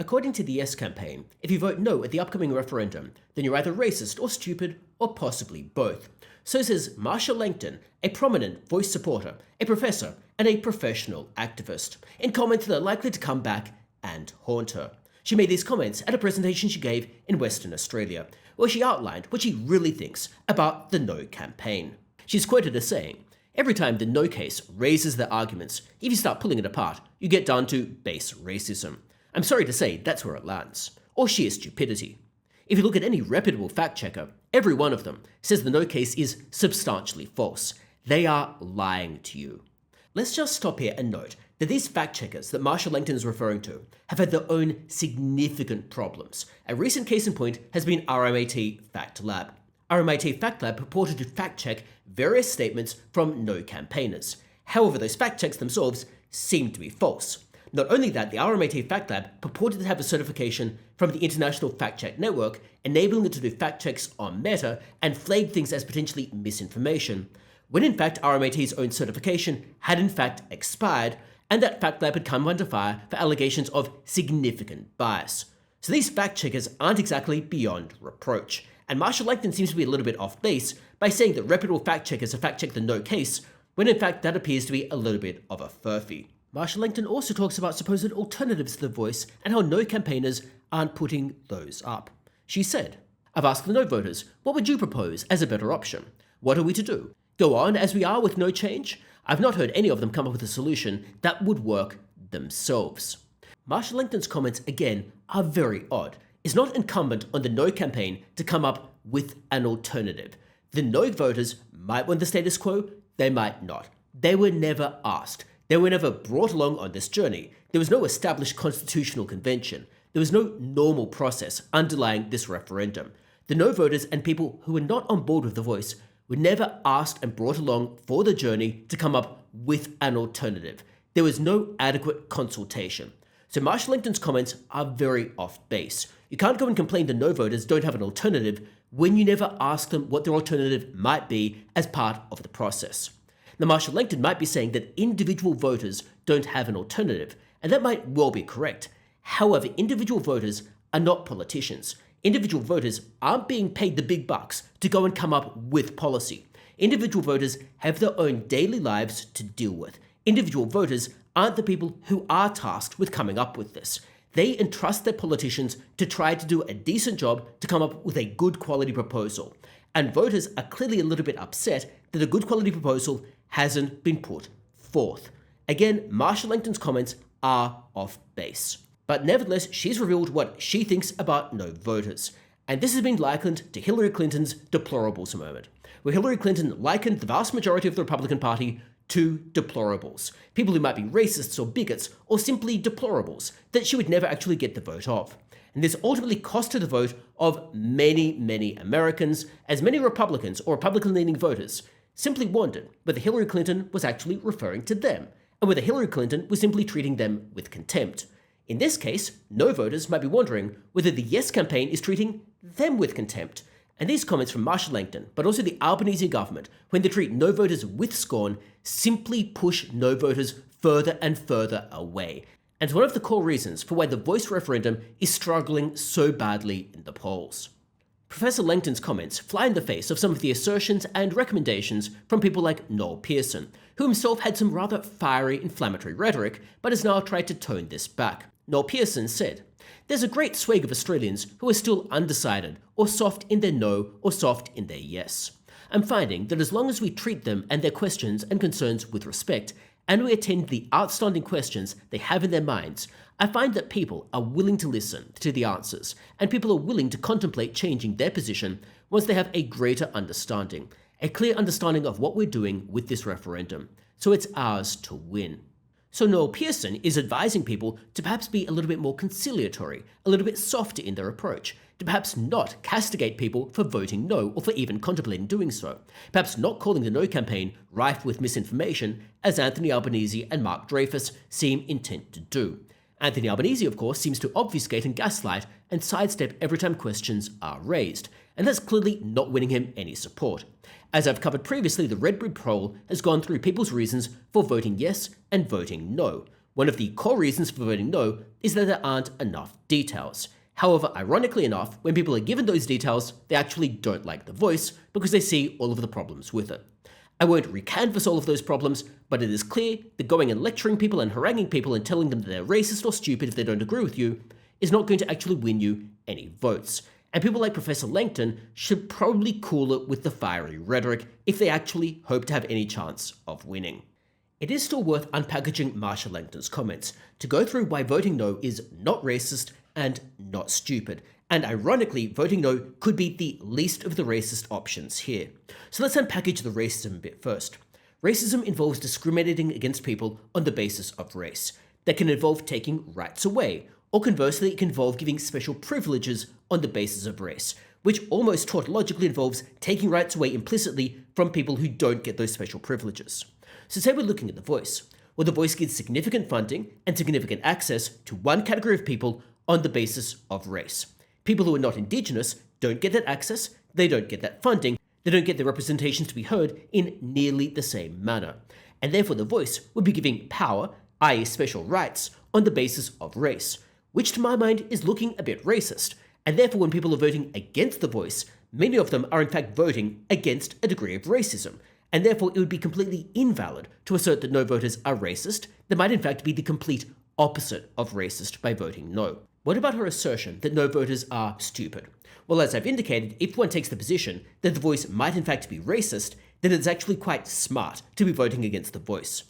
According to the Yes campaign, if you vote no at the upcoming referendum, then you're either racist or stupid, or possibly both. So says Marsha Langton, a prominent Voice supporter, a professor, and a professional activist, in comments that are likely to come back and haunt her. She made these comments at a presentation she gave in Western Australia, where she outlined what she really thinks about the No campaign. She's quoted as saying, "Every time the No case raises their arguments, if you start pulling it apart, you get down to base racism. I'm sorry to say that's where it lands, or sheer stupidity. If you look at any reputable fact checker, every one of them says the No case is substantially false. They are lying to you." Let's just stop here and note that these fact checkers that Marsha Langton is referring to have had their own significant problems. A recent case in point has been RMIT Fact Lab. RMIT Fact Lab purported to fact check various statements from No campaigners. However, those fact checks themselves seem to be false. Not only that, the RMIT Fact Lab purported to have a certification from the International Fact Check Network, enabling it to do fact checks on Meta and flag things as potentially misinformation, when in fact RMIT's own certification had in fact expired, and that Fact Lab had come under fire for allegations of significant bias. So these fact checkers aren't exactly beyond reproach, and Marsha Langton seems to be a little bit off base by saying that reputable fact checkers have fact checked the No case, when in fact that appears to be a little bit of a furphy. Marsha Langton also talks about supposed alternatives to the Voice and how No campaigners aren't putting those up. She said, "I've asked the No voters, what would you propose as a better option? What are we to do? Go on as we are with no change? I've not heard any of them come up with a solution that would work themselves." Marsha Langton's comments, again, are very odd. It's not incumbent on the No campaign to come up with an alternative. The No voters might want the status quo, they might not. They were never asked. They were never brought along on this journey. There was no established constitutional convention. There was no normal process underlying this referendum. The No voters and people who were not on board with the Voice were never asked and brought along for the journey to come up with an alternative. There was no adequate consultation. So Marsha Langton's comments are very off base. You can't go and complain the No voters don't have an alternative when you never ask them what their alternative might be as part of the process. Now, Marsha Langton might be saying that individual voters don't have an alternative, and that might well be correct. However, individual voters are not politicians. Individual voters aren't being paid the big bucks to go and come up with policy. Individual voters have their own daily lives to deal with. Individual voters aren't the people who are tasked with coming up with this. They entrust their politicians to try to do a decent job to come up with a good quality proposal. And voters are clearly a little bit upset that a good quality proposal hasn't been put forth. Again, Marsha Langton's comments are off base. But nevertheless, she's revealed what she thinks about No voters. And this has been likened to Hillary Clinton's deplorables moment, where Hillary Clinton likened the vast majority of the Republican Party to deplorables, people who might be racists or bigots or simply deplorables that she would never actually get the vote of. And this ultimately cost her the vote of many, many Americans, as many Republicans or Republican-leaning voters simply wondered whether Hillary Clinton was actually referring to them, and whether Hillary Clinton was simply treating them with contempt. In this case, No voters might be wondering whether the Yes campaign is treating them with contempt. And these comments from Marsha Langton, but also the Albanese government, when they treat No voters with scorn, simply push No voters further and further away. And it's one of the core reasons for why the Voice referendum is struggling so badly in the polls. Professor Langton's comments fly in the face of some of the assertions and recommendations from people like Noel Pearson, who himself had some rather fiery, inflammatory rhetoric, but has now tried to tone this back. Noel Pearson said, "There's a great swag of Australians who are still undecided, or soft in their no, or soft in their yes. I'm finding that as long as we treat them and their questions and concerns with respect, and we attend to the outstanding questions they have in their minds, I find that people are willing to listen to the answers, and people are willing to contemplate changing their position once they have a greater understanding, a clear understanding of what we're doing with this referendum. So it's ours to win." So Noel Pearson is advising people to perhaps be a little bit more conciliatory, a little bit softer in their approach, to perhaps not castigate people for voting no or for even contemplating doing so, perhaps not calling the No campaign rife with misinformation as Anthony Albanese and Mark Dreyfus seem intent to do. Anthony Albanese, of course, seems to obfuscate and gaslight and sidestep every time questions are raised, and that's clearly not winning him any support. As I've covered previously, the Redbridge poll has gone through people's reasons for voting yes and voting no, One of the core reasons for voting no is that there aren't enough details. However, ironically enough, when people are given those details, they actually don't like the voice because they see all of the problems with it. I won't recanvass all of those problems, but it is clear that going and lecturing people and haranguing people and telling them that they're racist or stupid if they don't agree with you is not going to actually win you any votes. And people like Professor Langton should probably cool it with the fiery rhetoric if they actually hope to have any chance of winning. It is still worth unpackaging Marsha Langton's comments to go through why voting no is not racist and not stupid. And ironically, voting no could be the least of the racist options here. So let's unpackage the racism a bit first. Racism involves discriminating against people on the basis of race. That can involve taking rights away, or conversely, it can involve giving special privileges on the basis of race, which almost tautologically involves taking rights away implicitly from people who don't get those special privileges. So say we're looking at The Voice. Well, The Voice gets significant funding and significant access to one category of people on the basis of race. People who are not Indigenous don't get that access, they don't get that funding, they don't get their representations to be heard in nearly the same manner. And therefore The Voice would be giving power, i.e. special rights, on the basis of race, which to my mind is looking a bit racist. And therefore when people are voting against The Voice, many of them are in fact voting against a degree of racism. And therefore it would be completely invalid to assert that no voters are racist. They might in fact be the complete opposite of racist by voting no. What about her assertion that no voters are stupid? Well, as I've indicated, if one takes the position that The Voice might in fact be racist, then it's actually quite smart to be voting against The Voice.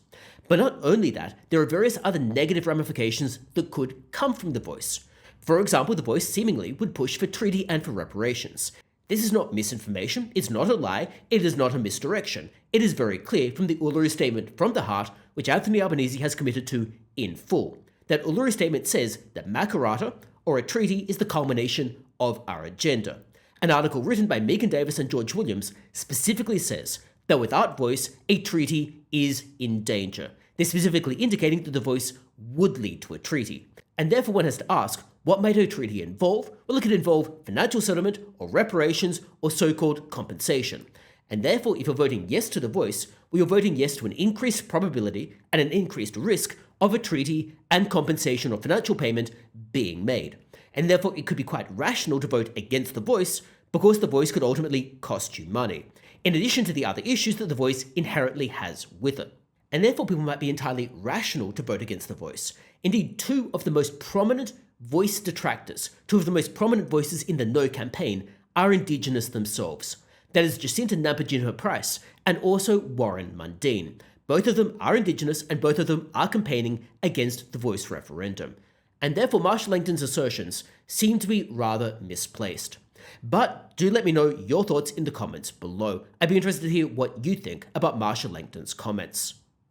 But not only that, there are various other negative ramifications that could come from The Voice. For example, The Voice seemingly would push for treaty and for reparations. This is not misinformation, it's not a lie, it is not a misdirection. It is very clear from the Uluru Statement from the Heart, which Anthony Albanese has committed to in full. That Uluru Statement says that Makarrata, or a treaty, is the culmination of our agenda. An article written by Megan Davis and George Williams specifically says that without Voice, a treaty is in danger. They're specifically indicating that The Voice would lead to a treaty. And therefore one has to ask, what might a treaty involve? Well, it could involve financial settlement, or reparations, or so-called compensation. And therefore, if you're voting yes to The Voice, well, you're voting yes to an increased probability and an increased risk of a treaty and compensation or financial payment being made. And therefore, it could be quite rational to vote against The Voice because The Voice could ultimately cost you money, in addition to the other issues that The Voice inherently has with it. And therefore, people might be entirely rational to vote against The Voice. Indeed, two of the most prominent Voice detractors, two of the most prominent voices in the No campaign, are Indigenous themselves. That is Jacinta Nampijinpa-Price and also Warren Mundine. Both of them are Indigenous and both of them are campaigning against the Voice referendum. And therefore Marsha Langton's assertions seem to be rather misplaced. But do let me know your thoughts in the comments below. I'd be interested to hear what you think about Marsha Langton's comments.